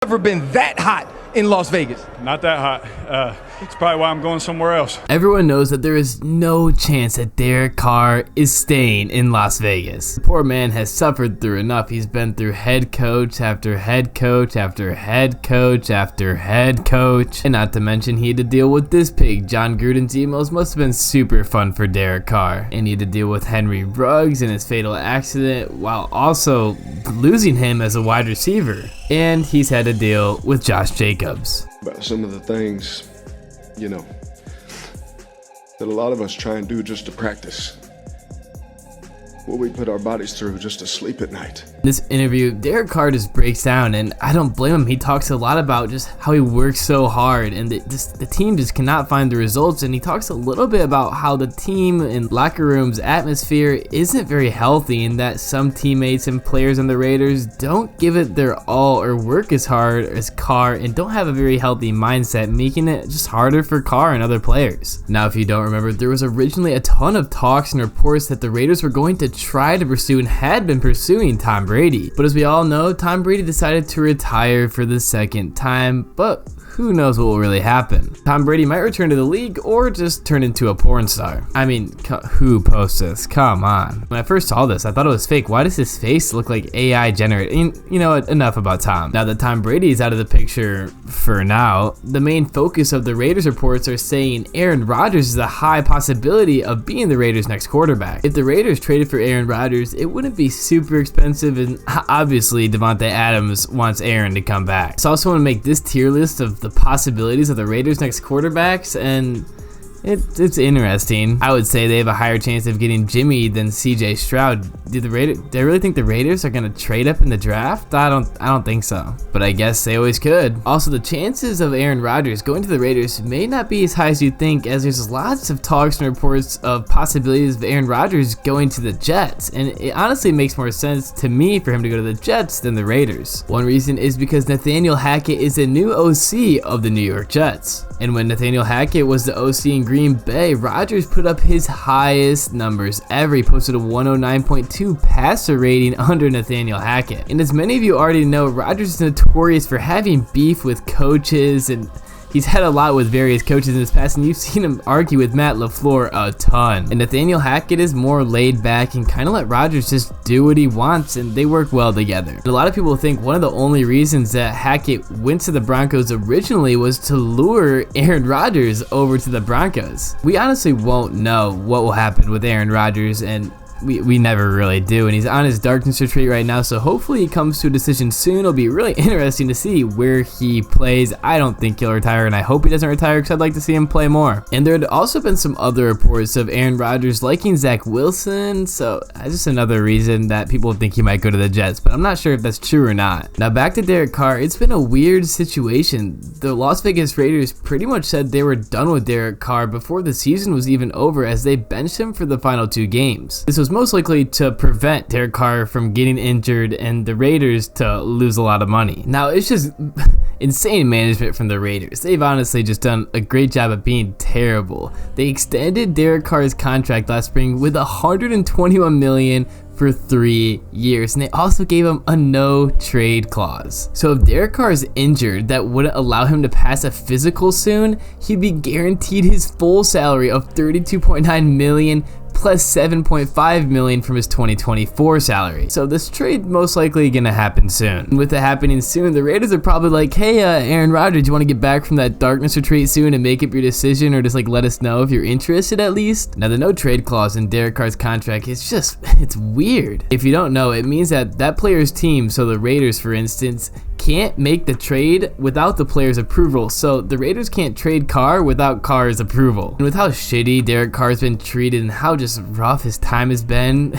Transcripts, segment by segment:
never been that hot in Las Vegas. Not that hot. It's probably why I'm going somewhere else. Everyone knows that there is no chance that Derek Carr is staying in Las Vegas. The poor man has suffered through enough. He's been through head coach after head coach after head coach after head coach. And not to mention he had to deal with this pig. John Gruden's emails must have been super fun for Derek Carr. And he had to deal with Henry Ruggs and his fatal accident while also losing him as a wide receiver. And he's had to deal with Josh Jacobs. About some of the things, that a lot of us try and do just to practice. What we put our bodies through just to sleep at night. In this interview, Derek Carr just breaks down, and I don't blame him. He talks a lot about just how he works so hard, and the team just cannot find the results. And he talks a little bit about how the team and locker room's atmosphere isn't very healthy, and that some teammates and players on the Raiders don't give it their all or work as hard as Carr, and don't have a very healthy mindset, making it just harder for Carr and other players. Now, if you don't remember, there was originally a ton of talks and reports that the Raiders were going to try to pursue and had been pursuing Tom Brady. But as we all know, Tom Brady decided to retire for the second time, but who knows what will really happen. Tom Brady might return to the league or just turn into a porn star. I mean, who posts this? Come on. When I first saw this, I thought it was fake. Why does his face look like AI generated? You know what? Enough about Tom. Now that Tom Brady is out of the picture for now, the main focus of the Raiders reports are saying Aaron Rodgers is a high possibility of being the Raiders' next quarterback. If the Raiders traded for Aaron Rodgers, it wouldn't be super expensive, and obviously Devontae Adams wants Aaron to come back. So I also want to make this tier list of the possibilities of the Raiders' next quarterbacks, and it's interesting. I would say they have a higher chance of getting Jimmy than CJ Stroud. Do they really think the Raiders are gonna trade up in the draft? I don't think so, but I guess they always could. Also, the chances of Aaron Rodgers going to the Raiders may not be as high as you think, as there's lots of talks and reports of possibilities of Aaron Rodgers going to the Jets, and it honestly makes more sense to me for him to go to the Jets than the Raiders. One reason is because Nathaniel Hackett is the new OC of the New York Jets, and when Nathaniel Hackett was the OC in Green Bay, Rodgers put up his highest numbers ever. He posted a 109.2 passer rating under Nathaniel Hackett. And as many of you already know, Rodgers is notorious for having beef with coaches, and he's had a lot with various coaches in his past, and you've seen him argue with Matt LaFleur a ton. And Nathaniel Hackett is more laid back and kind of let Rodgers just do what he wants, and they work well together. And a lot of people think one of the only reasons that Hackett went to the Broncos originally was to lure Aaron Rodgers over to the Broncos. We honestly won't know what will happen with Aaron Rodgers, and we never really do, and he's on his darkness retreat right now, so hopefully he comes to a decision soon. It'll be really interesting to see where he plays. I don't think he'll retire, and I hope he doesn't retire because I'd like to see him play more. And there had also been some other reports of Aaron Rodgers liking Zach Wilson, so that's just another reason that people think he might go to the Jets, but I'm not sure if that's true or not. Now back to Derek Carr, it's been a weird situation. The Las Vegas Raiders pretty much said they were done with Derek Carr before the season was even over, as they benched him for the final 2 games. This was most likely to prevent Derek Carr from getting injured and the Raiders to lose a lot of money. Now, it's just insane management from the Raiders. They've honestly just done a great job of being terrible. They extended Derek Carr's contract last spring with $121 million for 3 years, and they also gave him a no trade clause. So if Derek Carr is injured, that wouldn't allow him to pass a physical soon, he'd be guaranteed his full salary of $32.9 million plus $7.5 million from his 2024 salary. So this trade most likely gonna happen soon. And with it happening soon, the Raiders are probably like, hey, Aaron Rodgers, do you want to get back from that darkness retreat soon and make up your decision, or just like let us know if you're interested at least? Now the no trade clause in Derek Carr's contract is just, it's weird. If you don't know, it means that player's team, so the Raiders for instance, can't make the trade without the player's approval. So the Raiders can't trade Carr without Carr's approval. And with how shitty Derek Carr's been treated and how just rough his time has been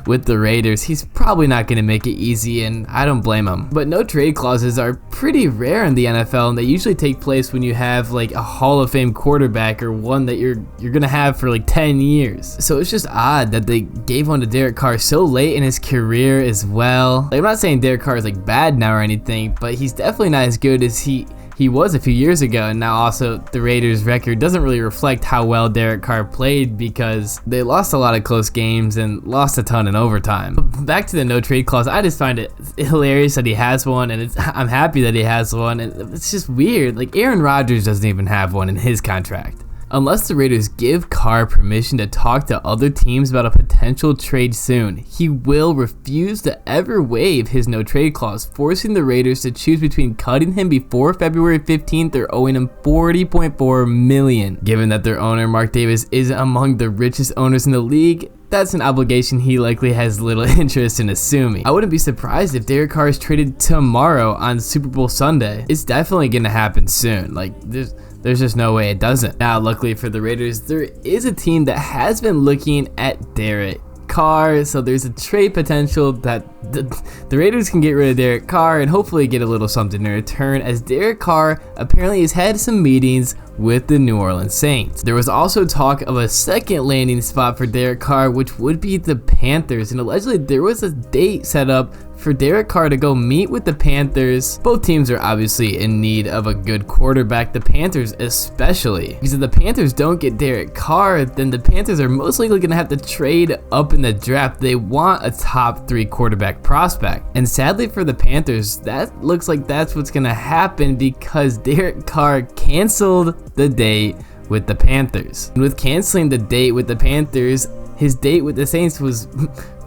with the Raiders, he's probably not going to make it easy, and I don't blame him. But no trade clauses are pretty rare in the NFL, and they usually take place when you have like a Hall of Fame quarterback, or one that you're going to have for like 10 years. So it's just odd that they gave one to Derek Carr so late in his career as well. Like, I'm not saying Derek Carr is like bad now or anything, but he's definitely not as good as he he was a few years ago, and now also the Raiders' record doesn't really reflect how well Derek Carr played because they lost a lot of close games and lost a ton in overtime. But back to the no trade clause, I just find it hilarious that he has one, and I'm happy that he has one, and it's just weird. Like, Aaron Rodgers doesn't even have one in his contract. Unless the Raiders give Carr permission to talk to other teams about a potential trade soon, he will refuse to ever waive his no-trade clause, forcing the Raiders to choose between cutting him before February 15th or owing him $40.4 million. Given that their owner, Mark Davis, is among the richest owners in the league, that's an obligation he likely has little interest in assuming. I wouldn't be surprised if Derek Carr is traded tomorrow on Super Bowl Sunday. It's definitely going to happen soon. Like, there's just no way it doesn't. Now, luckily for the Raiders, there is a team that has been looking at Derek Carr, so there's a trade potential that the Raiders can get rid of Derek Carr and hopefully get a little something in return, as Derek Carr apparently has had some meetings with the New Orleans Saints. There was also talk of a second landing spot for Derek Carr, which would be the Panthers, and allegedly there was a date set up for Derek Carr to go meet with the Panthers. Both teams are obviously in need of a good quarterback, the Panthers especially, because if the Panthers don't get Derek Carr, then the Panthers are most likely going to have to trade up in the draft. They want a top 3 quarterback prospect, and sadly for the Panthers, that looks like that's what's going to happen because Derek Carr canceled the date with the Panthers. And with canceling the date with the Panthers, his date with the Saints was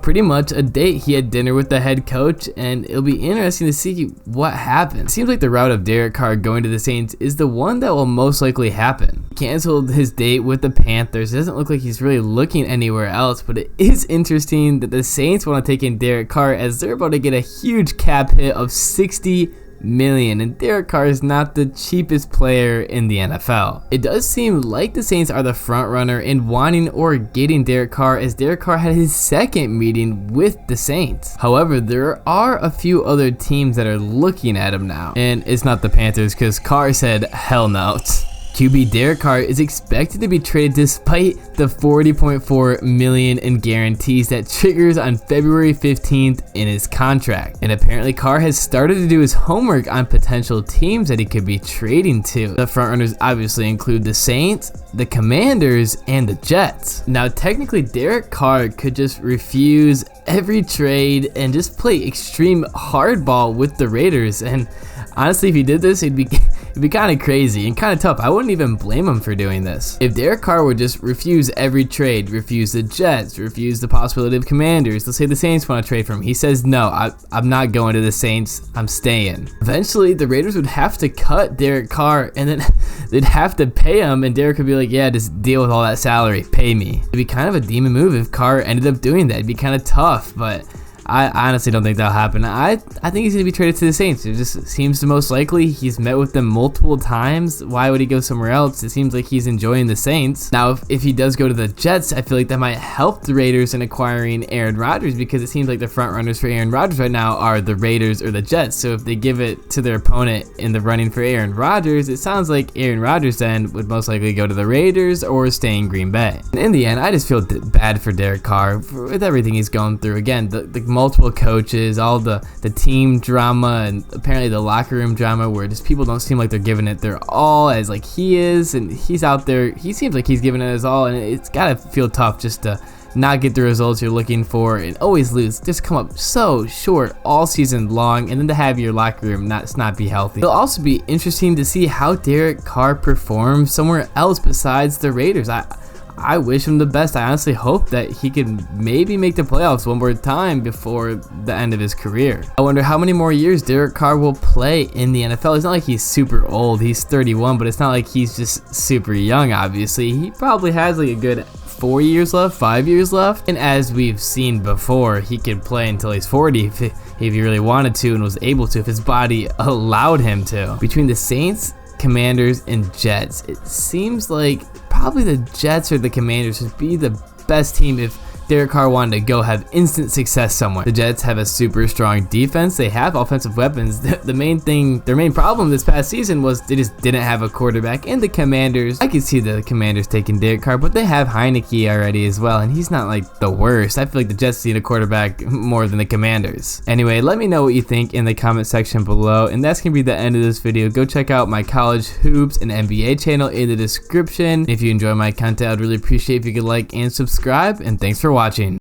pretty much a date. He had dinner with the head coach, and it'll be interesting to see what happens. It seems like the route of Derek Carr going to the Saints is the one that will most likely happen. He canceled his date with the Panthers. It doesn't look like he's really looking anywhere else, but it is interesting that the Saints want to take in Derek Carr as they're about to get a huge cap hit of $60 million, and Derek Carr is not the cheapest player in the NFL. It does seem like the Saints are the front runner in wanting or getting Derek Carr, as Derek Carr had his second meeting with the Saints. However, there are a few other teams that are looking at him now, and it's not the Panthers because Carr said hell no. QB Derek Carr is expected to be traded despite the $40.4 million in guarantees that triggers on February 15th in his contract. And apparently Carr has started to do his homework on potential teams that he could be trading to. The frontrunners obviously include the Saints, the Commanders, and the Jets. Now technically Derek Carr could just refuse every trade and just play extreme hardball with the Raiders, and honestly if he did this it'd be kind of crazy and kind of tough. I wouldn't even blame him for doing this. If Derek Carr would just refuse every trade, refuse the Jets, refuse the possibility of Commanders, let's say the Saints want to trade for him, he says no, I'm not going to the Saints, I'm staying. Eventually the Raiders would have to cut Derek Carr, and then they'd have to pay him, and Derek would be like, yeah, just deal with all that salary, pay me. It'd be kind of a demon move if Carr ended up doing that. It'd be kind of tough, but I honestly don't think that'll happen. I think he's going to be traded to the Saints. It just seems the most likely. He's met with them multiple times. Why would he go somewhere else? It seems like he's enjoying the Saints. Now, if he does go to the Jets, I feel like that might help the Raiders in acquiring Aaron Rodgers, because it seems like the front runners for Aaron Rodgers right now are the Raiders or the Jets. So if they give it to their opponent in the running for Aaron Rodgers, it sounds like Aaron Rodgers then would most likely go to the Raiders or stay in Green Bay. And in the end, I just feel bad for Derek Carr with everything he's going through. Again, the multiple coaches, all the team drama, and apparently the locker room drama where just people don't seem like they're giving it their all as like he is, and he's out there, he seems like he's giving it his all, and it's gotta feel tough just to not get the results you're looking for and always lose, just come up so short all season long, and then to have your locker room not be healthy. It'll also be interesting to see how Derek Carr performs somewhere else besides the Raiders. I wish him the best. I honestly hope that he could maybe make the playoffs one more time before the end of his career. I wonder how many more years Derek Carr will play in the NFL. It's not like he's super old. He's 31, but it's not like he's just super young, obviously. He probably has like a good 4 years left, 5 years left. And as we've seen before, he could play until he's 40 if he really wanted to and was able to, if his body allowed him to. Between the Saints, Commanders, and Jets, it seems like probably the Jets or the Commanders would be the best team if Derek Carr wanted to go have instant success somewhere. The Jets have a super strong defense. They have offensive weapons. Their main problem this past season was they just didn't have a quarterback. And the Commanders, I could see the Commanders taking Derek Carr, but they have Heineke already as well, and he's not like the worst. I feel like the Jets need a quarterback more than the Commanders. Anyway, let me know what you think in the comment section below, and that's gonna be the end of this video. Go check out my college hoops and NBA channel in the description. If you enjoy my content, I'd really appreciate if you could like and subscribe, and thanks for watching.